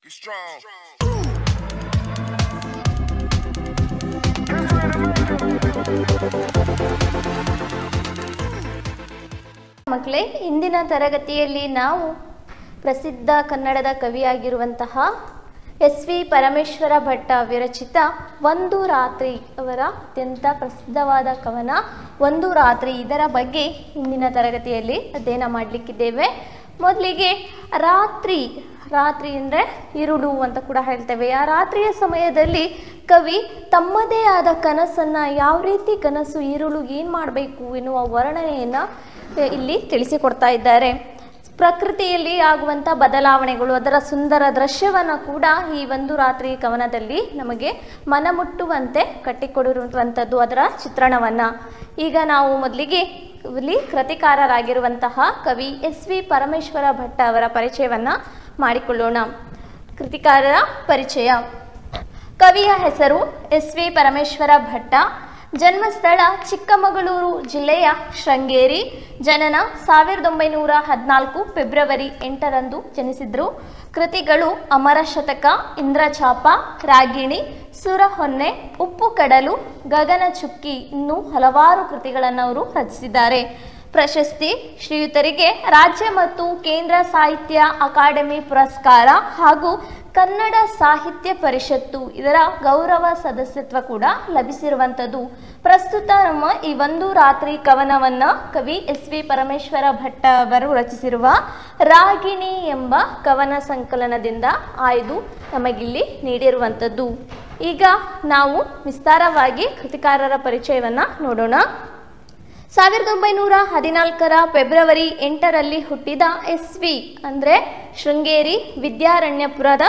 Be strong. ಮಕ್ಕಳೇ, ಇಂದಿನ ತರಗತಿಯಲ್ಲಿ ನಾವು ಪ್ರಸಿದ್ಧ ಕನ್ನಡದ ಕವಿಯಾಗಿರುವಂತಹ ಎಸ್.ವಿ. ಪರಮೇಶ್ವರ ಭಟ್ಟ ವಿರಚಿತ ಒಂದು ರಾತ್ರಿ ಅವರ ಅತ್ಯಂತ ಪ್ರಸಿದ್ಧವಾದ ಕವನ ಒಂದು ರಾತ್ರಿ, ಇದರ ಬಗ್ಗೆ ಇಂದಿನ ತರಗತಿಯಲ್ಲಿ ಅಧ್ಯಯನ ಮಾಡಲಿಕ್ಕಿದ್ದೇವೆ. ಮೊದಲಿಗೆ ರಾತ್ರಿ ಅಂದರೆ ಇರುಳು ಅಂತ ಕೂಡ ಹೇಳ್ತೇವೆ. ಆ ರಾತ್ರಿಯ ಸಮಯದಲ್ಲಿ ಕವಿ ತಮ್ಮದೇ ಆದ ಕನಸನ್ನು, ಯಾವ ರೀತಿ ಕನಸು, ಇರುಳು ಏನು ಮಾಡಬೇಕು ಎನ್ನುವ ವರ್ಣನೆಯನ್ನು ಇಲ್ಲಿ ತಿಳಿಸಿಕೊಡ್ತಾ ಇದ್ದಾರೆ. ಪ್ರಕೃತಿಯಲ್ಲಿ ಆಗುವಂಥ ಬದಲಾವಣೆಗಳು, ಅದರ ಸುಂದರ ದೃಶ್ಯವನ್ನು ಕೂಡ ಈ ಒಂದು ರಾತ್ರಿ ಕವನದಲ್ಲಿ ನಮಗೆ ಮನಮುಟ್ಟುವಂತೆ ಕಟ್ಟಿಕೊಡಿರುವಂಥದ್ದು, ಅದರ ಚಿತ್ರಣವನ್ನು. ಈಗ ನಾವು ಮೊದಲಿಗೆ ಇಲ್ಲಿ ಕೃತಿಕಾರರಾಗಿರುವಂತಹ ಕವಿ ಎಸ್.ವಿ. ಪರಮೇಶ್ವರ ಭಟ್ಟ ಅವರ ಪರಿಚಯವನ್ನು ಮಾಡಿಕೊಳ್ಳೋಣ. ಕೃತಿಕಾರರ ಪರಿಚಯ. ಕವಿಯ ಹೆಸರು ಎಸ್.ವಿ. ಪರಮೇಶ್ವರ ಭಟ್ಟ. ಜನ್ಮಸ್ಥಳ ಚಿಕ್ಕಮಗಳೂರು ಜಿಲ್ಲೆಯ ಶೃಂಗೇರಿ. ಜನನ 1914 ಫೆಬ್ರವರಿ 8ರಂದು ಜನಿಸಿದರು. ಕೃತಿಗಳು ಅಮರ ಶತಕ, ಇಂದ್ರಚಾಪ, ರಾಗಿಣಿ, ಸುರಹೊನ್ನೆ, ಉಪ್ಪು ಕಡಲು, ಗಗನ ಚುಕ್ಕಿ, ಇನ್ನೂ ಹಲವಾರು ಕೃತಿಗಳನ್ನು ಅವರು ರಚಿಸಿದ್ದಾರೆ. ಪ್ರಶಸ್ತಿ: ಶ್ರೀಯುತರಿಗೆ ರಾಜ್ಯ ಮತ್ತು ಕೇಂದ್ರ ಸಾಹಿತ್ಯ ಅಕಾಡೆಮಿ ಪುರಸ್ಕಾರ ಹಾಗೂ ಕನ್ನಡ ಸಾಹಿತ್ಯ ಪರಿಷತ್ತು ಇದರ ಗೌರವ ಸದಸ್ಯತ್ವ ಕೂಡ ಲಭಿಸಿರುವಂಥದ್ದು. ಪ್ರಸ್ತುತ ನಮ್ಮ ಈ ಒಂದು ರಾತ್ರಿ ಕವನವನ್ನು ಕವಿ ಎಸ್.ವಿ. ಪರಮೇಶ್ವರ ಭಟ್ಟ ಅವರು ರಚಿಸಿರುವ ರಾಗಿಣಿ ಎಂಬ ಕವನ ಸಂಕಲನದಿಂದ ಆಯ್ದು ನಮಗಿಲ್ಲಿ ನೀಡಿರುವಂಥದ್ದು. ಈಗ ನಾವು ವಿಸ್ತಾರವಾಗಿ ಕೃತಿಕಾರರ ಪರಿಚಯವನ್ನು ನೋಡೋಣ. 1914 ಫೆಬ್ರವರಿ 8ರಲ್ಲಿ ಹುಟ್ಟಿದ ಎಸ್.ವಿ. ಅಂದರೆ ಶೃಂಗೇರಿ ವಿದ್ಯಾರಣ್ಯಪುರದ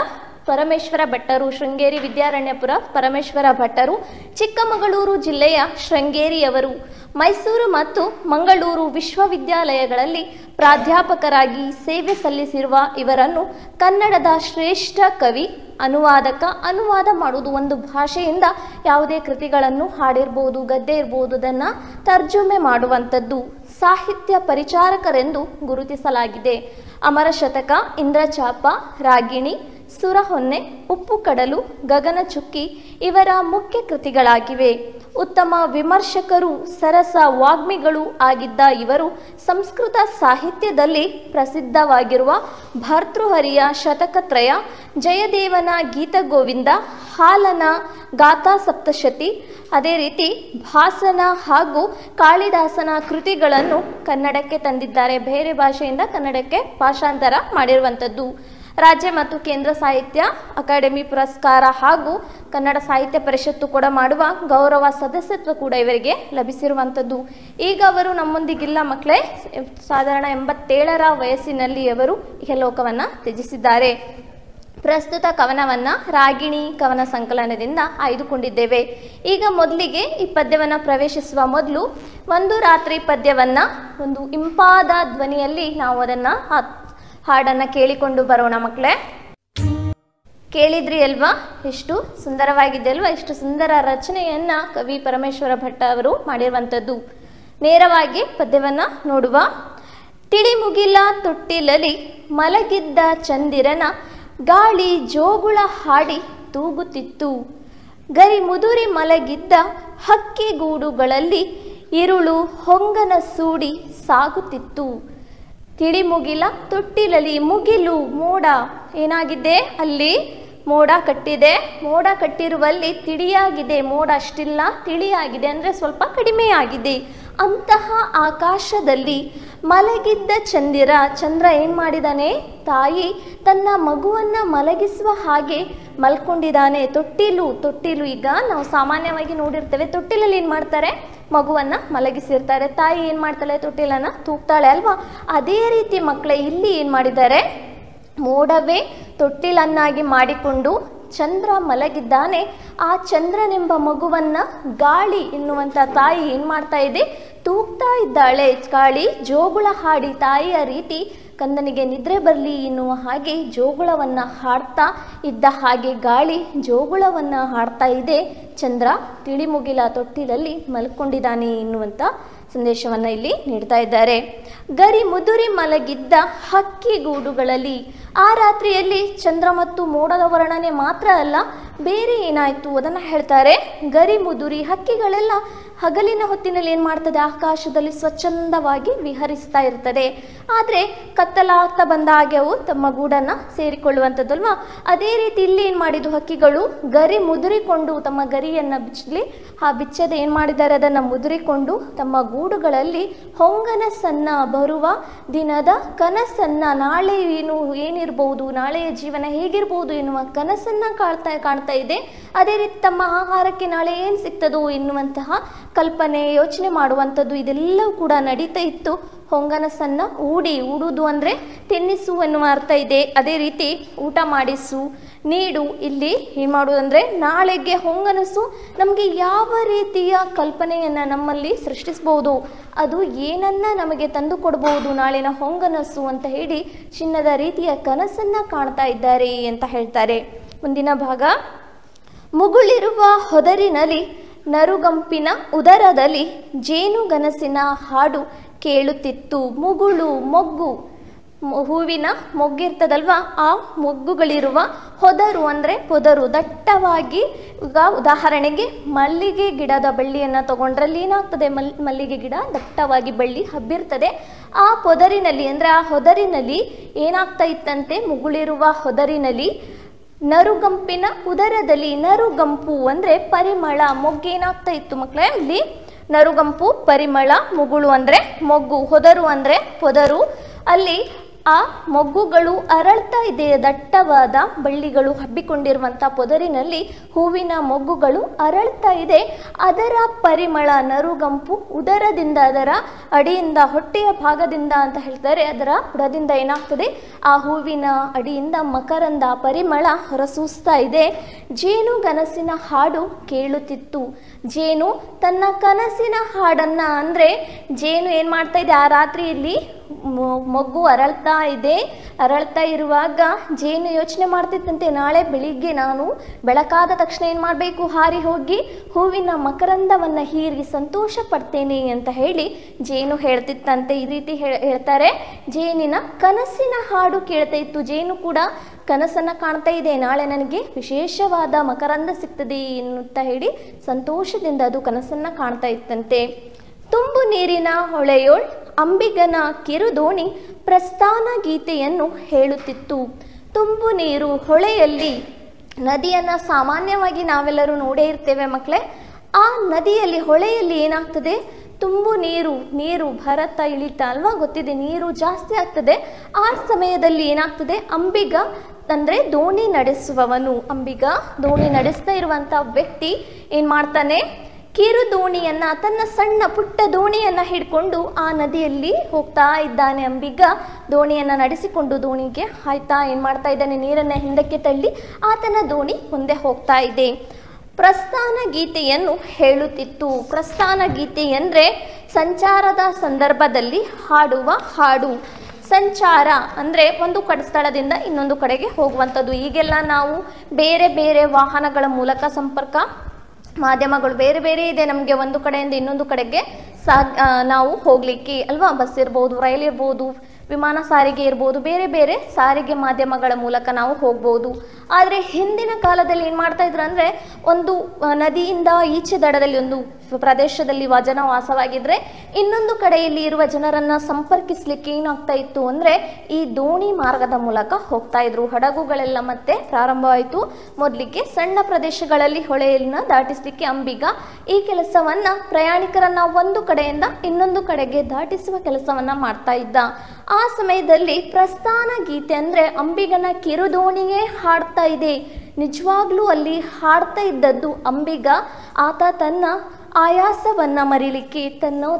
ಪರಮೇಶ್ವರ ಭಟ್ಟರು, ಶೃಂಗೇರಿ ವಿದ್ಯಾರಣ್ಯಪುರ ಪರಮೇಶ್ವರ ಭಟ್ಟರು ಚಿಕ್ಕಮಗಳೂರು ಜಿಲ್ಲೆಯ ಶೃಂಗೇರಿಯವರು. ಮೈಸೂರು ಮತ್ತು ಮಂಗಳೂರು ವಿಶ್ವವಿದ್ಯಾಲಯಗಳಲ್ಲಿ ಪ್ರಾಧ್ಯಾಪಕರಾಗಿ ಸೇವೆ ಸಲ್ಲಿಸಿರುವ ಇವರನ್ನು ಕನ್ನಡದ ಶ್ರೇಷ್ಠ ಕವಿ, ಅನುವಾದಕ. ಅನುವಾದ ಮಾಡುವುದು ಒಂದು ಭಾಷೆಯಿಂದ ಯಾವುದೇ ಕೃತಿಗಳನ್ನು, ಹಾಡಿರ್ಬೋದು, ಗದ್ದೆ ಇರ್ಬೋದು, ಅದನ್ನು ತರ್ಜುಮೆ ಮಾಡುವಂಥದ್ದು. ಸಾಹಿತ್ಯ ಪರಿಚಾರಕರೆಂದು ಗುರುತಿಸಲಾಗಿದೆ. ಅಮರ ಶತಕ, ಇಂದ್ರಚಾಪ, ರಾಗಿಣಿ, ಸುರಹೊನ್ನೆ, ಉಪ್ಪು ಕಡಲು, ಗಗನ ಚುಕ್ಕಿ ಇವರ ಮುಖ್ಯ ಕೃತಿಗಳಾಗಿವೆ. ಉತ್ತಮ ವಿಮರ್ಶಕರು, ಸರಸ ವಾಗ್ಮಿಗಳು ಆಗಿದ್ದ ಇವರು ಸಂಸ್ಕೃತ ಸಾಹಿತ್ಯದಲ್ಲಿ ಪ್ರಸಿದ್ಧವಾಗಿರುವ ಭರ್ತೃಹರಿಯ ಶತಕತ್ರಯ, ಜಯದೇವನ ಗೀತಗೋವಿಂದ, ಹಾಲನ ಗಾಥಾ ಸಪ್ತಶತಿ, ಅದೇ ರೀತಿ ಭಾಸನ ಹಾಗೂ ಕಾಳಿದಾಸನ ಕೃತಿಗಳನ್ನು ಕನ್ನಡಕ್ಕೆ ತಂದಿದ್ದಾರೆ. ಬೇರೆ ಭಾಷೆಯಿಂದ ಕನ್ನಡಕ್ಕೆ ಭಾಷಾಂತರ ಮಾಡಿರುವಂಥದ್ದು. ರಾಜ್ಯ ಮತ್ತು ಕೇಂದ್ರ ಸಾಹಿತ್ಯ ಅಕಾಡೆಮಿ ಪುರಸ್ಕಾರ ಹಾಗೂ ಕನ್ನಡ ಸಾಹಿತ್ಯ ಪರಿಷತ್ತು ಕೂಡ ಮಾಡುವ ಗೌರವ ಸದಸ್ಯತ್ವ ಕೂಡ ಇವರಿಗೆ ಲಭಿಸಿರುವಂಥದ್ದು. ಈಗ ಅವರು ನಮ್ಮೊಂದಿಗಿಲ್ಲ ಮಕ್ಕಳೇ. ಸಾಧಾರಣ 87ರ ವಯಸ್ಸಿನಲ್ಲಿ ಅವರು ಇಹಲೋಕವನ್ನು ತ್ಯಜಿಸಿದ್ದಾರೆ. ಪ್ರಸ್ತುತ ಕವನವನ್ನು ರಾಗಿಣಿ ಕವನ ಸಂಕಲನದಿಂದ ಆಯ್ದುಕೊಂಡಿದ್ದೇವೆ. ಈಗ ಮೊದಲಿಗೆ ಈ ಪದ್ಯವನ್ನು ಪ್ರವೇಶಿಸುವ ಮೊದಲು ಒಂದು ರಾತ್ರಿ ಪದ್ಯವನ್ನು ಒಂದು ಇಂಪಾದ ಧ್ವನಿಯಲ್ಲಿ ನಾವು ಅದನ್ನು ಹಾಡನ್ನು ಕೇಳಿಕೊಂಡು ಬರೋಣ ಮಕ್ಕಳೇ. ಕೇಳಿದ್ರಿ ಅಲ್ವಾ? ಎಷ್ಟು ಸುಂದರವಾಗಿದೆ ಅಲ್ವಾ? ಎಷ್ಟು ಸುಂದರ ರಚನೆಯನ್ನು ಕವಿ ಪರಮೇಶ್ವರ ಭಟ್ಟ ಅವರು ಮಾಡಿರುವಂಥದ್ದು. ನೇರವಾಗಿ ಪದ್ಯವನ್ನು ನೋಡುವ. ತಿಳಿಮುಗಿಲ ತೊಟ್ಟಿಲಲ್ಲಿ ಮಲಗಿದ್ದ ಚಂದಿರನ ಗಾಳಿ ಜೋಗುಳ ಹಾಡಿ ತೂಗುತ್ತಿತ್ತು. ಗರಿ ಮುದುರಿ ಮಲಗಿದ್ದ ಹಕ್ಕಿಗೂಡುಗಳಲ್ಲಿ ಇರುಳು ಹೊಂಗನ ಸೂಡಿ ಸಾಗುತ್ತಿತ್ತು. ತಿಳಿಮುಗಿಲ ತೊಟ್ಟಿಲಲ್ಲಿ, ಮುಗಿಲು ಮೋಡ ಏನಾಗಿದೆ, ಅಲ್ಲಿ ಮೋಡ ಕಟ್ಟಿದೆ. ಮೋಡ ಕಟ್ಟಿರುವಲ್ಲಿ ತಿಳಿಯಾಗಿದೆ. ಮೋಡ ಅಷ್ಟಿಲ್ಲ, ತಿಳಿಯಾಗಿದೆ ಅಂದರೆ ಸ್ವಲ್ಪ ಕಡಿಮೆಯಾಗಿದೆ. ಅಂತಹ ಆಕಾಶದಲ್ಲಿ ಮಲಗಿದ್ದ ಚಂದ್ರ ಏನು ಮಾಡಿದ್ದಾನೆ? ತಾಯಿ ತನ್ನ ಮಗುವನ್ನು ಮಲಗಿಸುವ ಹಾಗೆ ಮಲ್ಕೊಂಡಿದ್ದಾನೆ. ತೊಟ್ಟಿಲು ಈಗ ನಾವು ಸಾಮಾನ್ಯವಾಗಿ ನೋಡಿರ್ತೇವೆ. ತೊಟ್ಟಿಲಲ್ಲಿ ಏನು ಮಾಡ್ತಾರೆ? ಮಗುವನ್ನು ಮಲಗಿಸಿರ್ತಾರೆ. ತಾಯಿ ಏನು ಮಾಡ್ತಾಳೆ? ತೊಟ್ಟಿಲನ್ನು ತೂಗ್ತಾಳೆ ಅಲ್ವಾ? ಅದೇ ರೀತಿ ಮಕ್ಕಳೇ ಇಲ್ಲಿ ಏನು ಮಾಡಿದ್ದಾರೆ? ಮೋಡವೇ ತೊಟ್ಟಿಲನ್ನಾಗಿ ಮಾಡಿಕೊಂಡು ಚಂದ್ರ ಮಲಗಿದ್ದಾನೆ. ಆ ಚಂದ್ರನೆಂಬ ಮಗುವನ್ನು ಗಾಳಿ ಎನ್ನುವಂಥ ತಾಯಿ ಏನು ಮಾಡ್ತಾ ಇದೆ? ತೂಗ್ತಾ ಇದ್ದಾಳೆ. ಗಾಳಿ ಜೋಗುಳ ಹಾಡಿ ತಾಯಿಯ ರೀತಿ ಕಂದನಿಗೆ ನಿದ್ರೆ ಬರಲಿ ಎನ್ನುವ ಹಾಗೆ ಜೋಗುಳವನ್ನು ಹಾಡ್ತಾ ಇದ್ದ ಹಾಗೆ ಗಾಳಿ ಜೋಗುಳವನ್ನು ಹಾಡ್ತಾ ಇದೆ, ಚಂದ್ರ ತಿಳಿಮುಗಿಲ ತೊಟ್ಟಿಲಲ್ಲಿ ಮಲ್ಕೊಂಡಿದ್ದಾನೆ ಎನ್ನುವಂಥ ಸಂದೇಶವನ್ನು ಇಲ್ಲಿ ನೀಡ್ತಾ ಇದ್ದಾರೆ. ಗರಿ ಮುದುರಿ ಮಲಗಿದ್ದ ಹಕ್ಕಿಗೂಡುಗಳಲ್ಲಿ ಆ ರಾತ್ರಿಯಲ್ಲಿ ಚಂದ್ರ ಮತ್ತು ಮೋಡದ ವರ್ಣನೆ ಮಾತ್ರ ಅಲ್ಲ, ಬೇರೆ ಏನಾಯಿತು ಅದನ್ನು ಹೇಳ್ತಾರೆ. ಗರಿ ಮುದುರಿ ಹಕ್ಕಿಗಳೆಲ್ಲ ಹಗಲಿನ ಹೊತ್ತಿನಲ್ಲಿ ಏನು ಮಾಡ್ತದೆ, ಆಕಾಶದಲ್ಲಿ ಸ್ವಚ್ಛಂದವಾಗಿ ವಿಹರಿಸ್ತಾ ಇರ್ತದೆ. ಆದರೆ ಕತ್ತಲಾಗ್ತಾ ಬಂದ ಹಾಗೆ ಅವು ತಮ್ಮ ಗೂಡನ್ನು ಸೇರಿಕೊಳ್ಳುವಂಥದ್ದಲ್ವಾ. ಅದೇ ರೀತಿ ಇಲ್ಲಿ ಏನು ಮಾಡಿದ್ದು, ಹಕ್ಕಿಗಳು ಗರಿ ಮುದುರಿಕೊಂಡು ತಮ್ಮ ಗರಿಯನ್ನು ಬಿಚ್ಚಲಿ, ಆ ಬಿಚ್ಚದೆ ಏನು ಮಾಡಿದ್ದಾರೆ, ಅದನ್ನು ಮುದುರಿಕೊಂಡು ತಮ್ಮ ಗೂಡುಗಳಲ್ಲಿ ಹೊಂಗನಸನ್ನ ಬರುವ ದಿನದ ಕನಸನ್ನ, ನಾಳೆ ಏನಿರ್ಬೋದು, ನಾಳೆಯ ಜೀವನ ಹೇಗಿರ್ಬೋದು ಎನ್ನುವ ಕನಸನ್ನ ಕಾಣ್ತಾ ಇದೆ. ಅದೇ ರೀತಿ ತಮ್ಮ ಆಹಾರಕ್ಕೆ ನಾಳೆ ಏನು ಸಿಗ್ತದೋ ಎನ್ನುವಂತಹ ಕಲ್ಪನೆ, ಯೋಚನೆ ಮಾಡುವಂಥದ್ದು ಇದೆಲ್ಲವೂ ಕೂಡ ನಡೀತಾ ಇತ್ತು. ಹೊಂಗನಸನ್ನು ಊಡುವುದು ಅಂದರೆ ತಿನ್ನಿಸು ಎನ್ನುವ ಅರ್ಥ ಇದೆ. ಅದೇ ರೀತಿ ಊಟ ಮಾಡಿಸು, ನೀಡು, ಇಲ್ಲಿ ಏನು ಮಾಡುವುದಂದರೆ ನಾಳೆಗೆ ಹೊಂಗನಸು ನಮಗೆ ಯಾವ ರೀತಿಯ ಕಲ್ಪನೆಯನ್ನು ನಮ್ಮಲ್ಲಿ ಸೃಷ್ಟಿಸ್ಬೋದು, ಅದು ಏನನ್ನ ನಮಗೆ ತಂದು ಕೊಡ್ಬೋದು ನಾಳಿನ ಹೊಂಗನಸು ಅಂತ ಹೇಳಿ ಚಿನ್ನದ ರೀತಿಯ ಕನಸನ್ನು ಕಾಣ್ತಾ ಇದ್ದಾರೆ ಅಂತ ಹೇಳ್ತಾರೆ. ಮುಂದಿನ ಭಾಗ, ಮುಗುಳಿರುವ ಹೊದರಿನಲ್ಲಿ ನರುಗಂಪಿನ ಉದರದಲ್ಲಿ ಜೇನುಗನಸಿನ ಹಾಡು ಕೇಳುತ್ತಿತ್ತು. ಮುಗುಳು, ಮೊಗ್ಗು, ಹೂವಿನ ಮೊಗ್ಗಿರ್ತದಲ್ವ, ಆ ಮೊಗ್ಗುಗಳಿರುವ ಹೊದರು ಅಂದರೆ ಪೊದರು, ದಟ್ಟವಾಗಿ. ಈಗ ಉದಾಹರಣೆಗೆ ಮಲ್ಲಿಗೆ ಗಿಡದ ಬಳ್ಳಿಯನ್ನು ತಗೊಂಡ್ರಲ್ಲಿ ಏನಾಗ್ತದೆ, ಮಲ್ಲಿಗೆ ಗಿಡ ದಟ್ಟವಾಗಿ ಬಳ್ಳಿ ಹಬ್ಬಿರ್ತದೆ. ಆ ಪೊದರಿನಲ್ಲಿ ಅಂದರೆ ಆ ಹೊದರಿನಲ್ಲಿ ಏನಾಗ್ತಾ ಇತ್ತಂತೆ, ಮುಗುಳಿರುವ ಹೊದರಿನಲ್ಲಿ ನರುಗಂಪಿನ ಉದರದಲ್ಲಿ, ನರುಗಂಪು ಅಂದರೆ ಪರಿಮಳ, ಮೊಗ್ಗೇನಾಗ್ತಾ ಇತ್ತು ಮಕ್ಕಳೇ, ಇಲ್ಲಿ ನರುಗಂಪು ಪರಿಮಳ, ಮುಗುಳು ಅಂದರೆ ಮೊಗ್ಗು, ಹೊದರು ಅಂದರೆ ಪೊದರು, ಅಲ್ಲಿ ಆ ಮೊಗ್ಗುಗಳು ಅರಳ್ತಾ ಇದೆ. ದಟ್ಟವಾದ ಬಳ್ಳಿಗಳು ಹಬ್ಬಿಕೊಂಡಿರುವಂಥ ಪೊದರಿನಲ್ಲಿ ಹೂವಿನ ಮೊಗ್ಗುಗಳು ಅರಳ್ತಾ ಇದೆ. ಅದರ ಪರಿಮಳ, ನರುಗಂಪು ಉದರದಿಂದ, ಅದರ ಅಡಿಯಿಂದ, ಹೊಟ್ಟೆಯ ಭಾಗದಿಂದ ಅಂತ ಹೇಳ್ತಾರೆ, ಅದರ ಬುಡದಿಂದ ಏನಾಗ್ತದೆ, ಆ ಹೂವಿನ ಅಡಿಯಿಂದ ಮಕರಂದ ಪರಿಮಳ ಹೊರಸೂಸ್ತಾ ಇದೆ. ಜೇನು ಗನಸಿನ ಹಾಡು ಕೇಳುತ್ತಿತ್ತು. ಜೇನು ತನ್ನ ಕನಸಿನ ಹಾಡನ್ನು, ಅಂದರೆ ಜೇನು ಏನು ಮಾಡ್ತಾ ಇದೆ, ಆ ರಾತ್ರಿಯಲ್ಲಿ ಮೊಗ್ಗು ಅರಳ್ತಾ ಇರುವಾಗ ಜೇನು ಯೋಚನೆ ಮಾಡ್ತಿತ್ತಂತೆ, ನಾಳೆ ಬೆಳಿಗ್ಗೆ ನಾನು ಬೆಳಕಾದ ತಕ್ಷಣ ಏನು ಮಾಡಬೇಕು, ಹಾರಿ ಹೋಗಿ ಹೂವಿನ ಮಕರಂದವನ್ನು ಹೀರಿ ಸಂತೋಷ ಪಡ್ತೇನೆ ಅಂತ ಹೇಳಿ ಜೇನು ಹೇಳ್ತಿತ್ತಂತೆ. ಈ ರೀತಿ ಹೇಳ್ತಾರೆ, ಜೇನಿನ ಕನಸಿನ ಹಾಡು ಕೇಳ್ತಾ ಇತ್ತು. ಜೇನು ಕೂಡ ಕನಸನ್ನು ಕಾಣ್ತಾ ಇದೆ, ನಾಳೆ ನನಗೆ ವಿಶೇಷವಾದ ಮಕರಂದ ಸಿಗ್ತದೆ ಅಂತ ಹೇಳಿ ಸಂತೋಷದಿಂದ ಅದು ಕನಸನ್ನು ಕಾಣ್ತಾ ಇತ್ತಂತೆ. ತುಂಬು ನೀರಿನ ಹೊಳೆಯೋಳ್ ಅಂಬಿಗನ ಕಿರುದೋಣಿ ಪ್ರಸ್ಥಾನ ಗೀತೆಯನ್ನು ಹೇಳುತ್ತಿತ್ತು. ತುಂಬು ನೀರು, ಹೊಳೆಯಲ್ಲಿ, ನದಿಯನ್ನು ಸಾಮಾನ್ಯವಾಗಿ ನಾವೆಲ್ಲರೂ ನೋಡೇ ಇರ್ತೇವೆ ಮಕ್ಕಳೇ. ಆ ನದಿಯಲ್ಲಿ, ಹೊಳೆಯಲ್ಲಿ ಏನಾಗ್ತದೆ, ತುಂಬು ನೀರು ಭರತ ಇಳಿತ ಅಲ್ವಾ, ಗೊತ್ತಿದೆ, ನೀರು ಜಾಸ್ತಿ ಆಗ್ತದೆ. ಆ ಸಮಯದಲ್ಲಿ ಏನಾಗ್ತದೆ, ಅಂಬಿಗ ಅಂದರೆ ದೋಣಿ ನಡೆಸುವವನು, ಅಂಬಿಗ ದೋಣಿ ನಡೆಸ್ತಾ ಇರುವಂಥ ವ್ಯಕ್ತಿ ಏನು ಮಾಡ್ತಾನೆ, ಕಿರು ದೋಣಿಯನ್ನು, ತನ್ನ ಸಣ್ಣ ಪುಟ್ಟ ದೋಣಿಯನ್ನು ಹಿಡ್ಕೊಂಡು ಆ ನದಿಯಲ್ಲಿ ಹೋಗ್ತಾ ಇದ್ದಾನೆ. ಅಂಬಿಗ ದೋಣಿಯನ್ನು ನಡೆಸಿಕೊಂಡು ದೋಣಿಗೆ ಹಾಯ್ತಾ ಏನು ಮಾಡ್ತಾ ಇದ್ದಾನೆ, ನೀರನ್ನು ಹಿಂದಕ್ಕೆ ತಳ್ಳಿ ಆತನ ದೋಣಿ ಮುಂದೆ ಹೋಗ್ತಾ ಇದೆ. ಪ್ರಸ್ಥಾನ ಗೀತೆಯನ್ನು ಹೇಳುತ್ತಿತ್ತು. ಪ್ರಸ್ಥಾನ ಗೀತೆ ಅಂದರೆ ಸಂಚಾರದ ಸಂದರ್ಭದಲ್ಲಿ ಹಾಡುವ ಹಾಡು. ಸಂಚಾರ ಅಂದರೆ ಒಂದು ಸ್ಥಳದಿಂದ ಇನ್ನೊಂದು ಕಡೆಗೆ ಹೋಗುವಂಥದ್ದು. ಈಗೆಲ್ಲ ನಾವು ಬೇರೆ ಬೇರೆ ವಾಹನಗಳ ಮೂಲಕ ಸಂಪರ್ಕ ಮಾಧ್ಯಮಗಳು ಬೇರೆ ಬೇರೆ ಇದೆ, ನಮಗೆ ಒಂದು ಕಡೆಯಿಂದ ಇನ್ನೊಂದು ಕಡೆಗೆ ನಾವು ಹೋಗಲಿಕ್ಕೆ ಅಲ್ವಾ, ಬಸ್ ಇರ್ಬೋದು, ರೈಲ್ ಇರ್ಬೋದು, ವಿಮಾನ ಸಾರಿಗೆ ಇರ್ಬೋದು, ಬೇರೆ ಬೇರೆ ಸಾರಿಗೆ ಮಾಧ್ಯಮಗಳ ಮೂಲಕ ನಾವು ಹೋಗ್ಬೋದು. ಆದರೆ ಹಿಂದಿನ ಕಾಲದಲ್ಲಿ ಏನು ಮಾಡ್ತಾ ಇದ್ರು ಅಂದರೆ, ಒಂದು ನದಿಯಿಂದ ಈಚೆ ದಡದಲ್ಲಿ ಒಂದು ಪ್ರದೇಶದಲ್ಲಿ ಜನ ವಾಸವಾಗಿದ್ದರೆ ಇನ್ನೊಂದು ಕಡೆಯಲ್ಲಿ ಇರುವ ಜನರನ್ನು ಸಂಪರ್ಕಿಸಲಿಕ್ಕೆ ಏನಾಗ್ತಾ ಇತ್ತು ಅಂದರೆ ಈ ದೋಣಿ ಮಾರ್ಗದ ಮೂಲಕ ಹೋಗ್ತಾ ಇದ್ರು. ಹಡಗುಗಳೆಲ್ಲ ಮತ್ತೆ ಪ್ರಾರಂಭವಾಯಿತು. ಮೊದಲಿಗೆ ಸಣ್ಣ ಪ್ರದೇಶಗಳಲ್ಲಿ ಹೊಳೆಯನ್ನು ದಾಟಿಸಲಿಕ್ಕೆ ಅಂಬಿಗ ಈ ಕೆಲಸವನ್ನು, ಪ್ರಯಾಣಿಕರನ್ನು ಒಂದು ಕಡೆಯಿಂದ ಇನ್ನೊಂದು ಕಡೆಗೆ ದಾಟಿಸುವ ಕೆಲಸವನ್ನು ಮಾಡ್ತಾ ಇದ್ದ. ಆ ಸಮಯದಲ್ಲಿ ಪ್ರಸ್ಥಾನ ಗೀತೆ ಅಂದರೆ ಅಂಬಿಗನ ಕಿರುದೋಣಿಯೇ ಹಾಡ್ತಾ ಇದೆ. ನಿಜವಾಗ್ಲೂ ಅಲ್ಲಿ ಹಾಡ್ತಾ ಇದ್ದದ್ದು ಅಂಬಿಗ. ಆತ ತನ್ನ ಆಯಾಸವನ್ನು ಮರಿಲಿಕ್ಕೆ,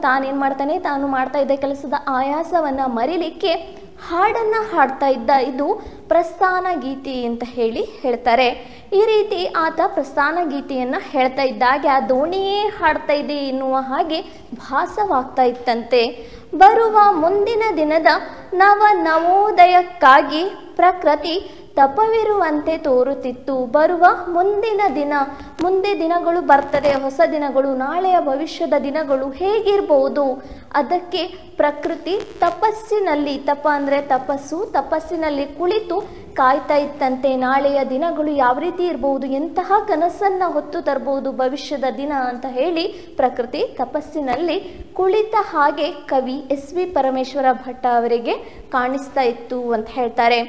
ತಾನೇನು ಮಾಡ್ತಾನೆ, ತಾನು ಮಾಡ್ತಾ ಇದ್ದ ಕೆಲಸದ ಆಯಾಸವನ್ನು ಮರಿಲಿಕ್ಕೆ ಹಾಡನ್ನು ಹಾಡ್ತಾ ಇದ್ದ. ಇದು ಪ್ರಸ್ಥಾನ ಗೀತೆ ಅಂತ ಹೇಳ್ತಾರೆ. ಈ ರೀತಿ ಆತ ಪ್ರಸ್ಥಾನ ಗೀತೆಯನ್ನು ಹೇಳ್ತಾ ಇದ್ದಾಗ ಆ ದೋಣಿಯೇ ಹಾಡ್ತಾ ಇದೆ ಎನ್ನುವ ಹಾಗೆ ಭಾಸವಾಗ್ತಾ ಇತ್ತಂತೆ. ಬರುವ ಮುಂದಿನ ದಿನದ ನವೋದಯಕ್ಕಾಗಿ ಪ್ರಕೃತಿ ತಪವಿರುವಂತೆ ತೋರುತ್ತಿತ್ತು. ಬರುವ ಮುಂದಿನ ದಿನ, ಮುಂದೆ ದಿನಗಳು ಬರ್ತದೆ, ಹೊಸ ದಿನಗಳು, ನಾಳೆಯ ಭವಿಷ್ಯದ ದಿನಗಳು ಹೇಗಿರ್ಬೋದು ಅದಕ್ಕೆ ಪ್ರಕೃತಿ ತಪಸ್ಸಿನಲ್ಲಿ, ತಪ ಅಂದರೆ ತಪಸ್ಸು, ತಪಸ್ಸಿನಲ್ಲಿ ಕುಳಿತು ಕಾಯ್ತಾ ಇತ್ತಂತೆ. ನಾಳೆಯ ದಿನಗಳು ಯಾವ ರೀತಿ ಇರ್ಬೋದು, ಎಂತಹ ಕನಸನ್ನು ಹೊತ್ತು ತರ್ಬೋದು ಭವಿಷ್ಯದ ದಿನ ಅಂತ ಹೇಳಿ ಪ್ರಕೃತಿ ತಪಸ್ಸಿನಲ್ಲಿ ಕುಳಿತ ಹಾಗೆ ಕವಿ ಎಸ್ ವಿ ಪರಮೇಶ್ವರ ಭಟ್ಟ ಅವರಿಗೆ ಕಾಣಿಸ್ತಾ ಇತ್ತು ಅಂತ ಹೇಳ್ತಾರೆ.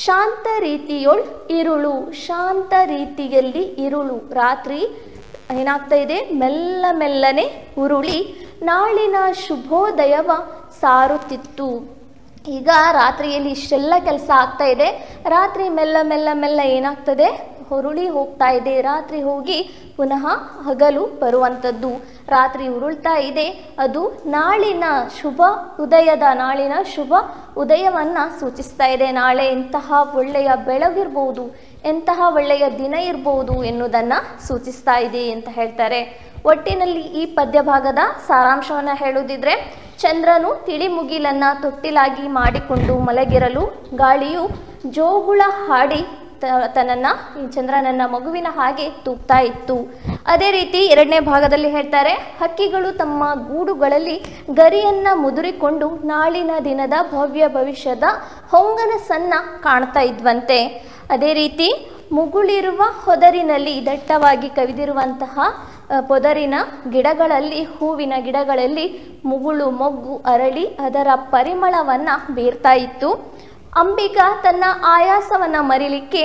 ಶಾಂತ ರೀತಿಯೊಳ್ ಇರುಳು, ಶಾಂತ ರೀತಿಯಲ್ಲಿ ಇರುಳು, ರಾತ್ರಿ ಏನಾಗ್ತಾ ಇದೆ, ಮೆಲ್ಲ ಮೆಲ್ಲನೆ ಉರುಳಿ ನಾಳಿನ ಶುಭೋದಯವ ಸಾರುತ್ತಿತ್ತು. ಈಗ ರಾತ್ರಿಯಲ್ಲಿ ಇಷ್ಟೆಲ್ಲ ಕೆಲಸ ಆಗ್ತಾ ಇದೆ, ರಾತ್ರಿ ಮೆಲ್ಲ ಏನಾಗ್ತದೆ, ಹೊರುಳಿ ಹೋಗ್ತಾ ಇದೆ. ರಾತ್ರಿ ಹೋಗಿ ಪುನಃ ಹಗಲು ಬರುವಂಥದ್ದು. ರಾತ್ರಿ ಉರುಳ್ತಾ ಇದೆ, ಅದು ನಾಳಿನ ಶುಭ ಉದಯವನ್ನು ಸೂಚಿಸ್ತಾ ಇದೆ. ನಾಳೆ ಎಂತಹ ಒಳ್ಳೆಯ ಬೆಳಗಿರ್ಬೋದು, ಎಂತಹ ಒಳ್ಳೆಯ ದಿನ ಇರ್ಬೋದು ಎನ್ನುವುದನ್ನು ಸೂಚಿಸ್ತಾ ಇದೆ ಅಂತ ಹೇಳ್ತಾರೆ. ಒಟ್ಟಿನಲ್ಲಿ ಈ ಪದ್ಯ ಭಾಗದ ಸಾರಾಂಶವನ್ನು ಹೇಳುವುದಿದ್ರೆ, ಚಂದ್ರನು ತಿಳಿಮುಗಿಲನ್ನು ತೊಟ್ಟಿಲಾಗಿ ಮಾಡಿಕೊಂಡು ಮಲಗಿರಲು ಗಾಳಿಯು ಜೋಗುಳ ಹಾಡಿ ಚಂದ್ರನನ್ನ ಮಗುವಿನ ಹಾಗೆ ತೂಗ್ತಾ ಇತ್ತು. ಅದೇ ರೀತಿ ಎರಡನೇ ಭಾಗದಲ್ಲಿ ಹೇಳ್ತಾರೆ, ಹಕ್ಕಿಗಳು ತಮ್ಮ ಗೂಡುಗಳಲ್ಲಿ ಗರಿಯನ್ನ ಮುದುರಿಕೊಂಡು ನಾಳಿನ ದಿನದ ಭವ್ಯ ಭವಿಷ್ಯದ ಹೊಂಗನಸನ್ನ ಕಾಣ್ತಾ ಇದ್ವಂತೆ. ಅದೇ ರೀತಿ ಮುಗುಳಿರುವ ಹೊದರಿನಲ್ಲಿ, ದಟ್ಟವಾಗಿ ಕವಿದಿರುವಂತಹ ಪೊದರಿನ ಗಿಡಗಳಲ್ಲಿ, ಹೂವಿನ ಗಿಡಗಳಲ್ಲಿ ಮುಗುಳು ಮೊಗ್ಗು ಅರಳಿ ಅದರ ಪರಿಮಳವನ್ನು ಬೀರ್ತಾ ಇತ್ತು. ಅಂಬಿಗ ತನ್ನ ಆಯಾಸವನ್ನು ಮರಿಲಿಕ್ಕೆ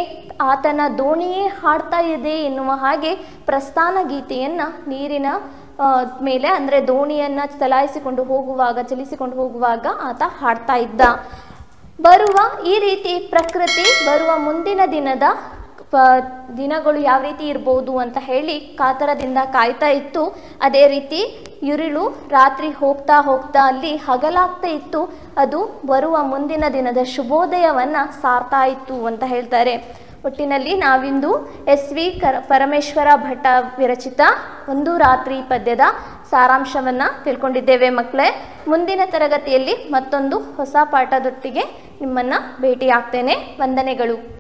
ಆತನ ದೋಣಿಯೇ ಹಾಡ್ತಾ ಇದೆ ಎನ್ನುವ ಹಾಗೆ ಪ್ರಸ್ಥಾನ ಗೀತೆಯನ್ನು ನೀರಿನ ಮೇಲೆ, ಅಂದರೆ ದೋಣಿಯನ್ನು ಚಲಿಸಿಕೊಂಡು ಹೋಗುವಾಗ ಆತ ಹಾಡ್ತಾ ಇದ್ದ. ಈ ರೀತಿ ಪ್ರಕೃತಿ ಬರುವ ಮುಂದಿನ ದಿನಗಳು ಯಾವ ರೀತಿ ಇರ್ಬೋದು ಅಂತ ಹೇಳಿ ಕಾತರದಿಂದ ಕಾಯ್ತಾ ಇತ್ತು. ಅದೇ ರೀತಿ ಇರುಳು ರಾತ್ರಿ ಹೋಗ್ತಾ ಅಲ್ಲಿ ಹಗಲಾಗ್ತಾ ಇತ್ತು. ಅದು ಬರುವ ಮುಂದಿನ ದಿನದ ಶುಭೋದಯವನ್ನು ಸಾರ್ತಾ ಇತ್ತು ಅಂತ ಹೇಳ್ತಾರೆ. ಒಟ್ಟಿನಲ್ಲಿ ನಾವಿಂದು ಎಸ್ ವಿ ಪರಮೇಶ್ವರ ಭಟ್ಟ ವಿರಚಿತ ಒಂದು ರಾತ್ರಿ ಪದ್ಯದ ಸಾರಾಂಶವನ್ನು ತಿಳ್ಕೊಂಡಿದ್ದೇವೆ ಮಕ್ಕಳೇ. ಮುಂದಿನ ತರಗತಿಯಲ್ಲಿ ಮತ್ತೊಂದು ಹೊಸ ಪಾಠದೊಟ್ಟಿಗೆ ನಿಮ್ಮನ್ನು ಭೇಟಿಯಾಗ್ತೇನೆ. ವಂದನೆಗಳು.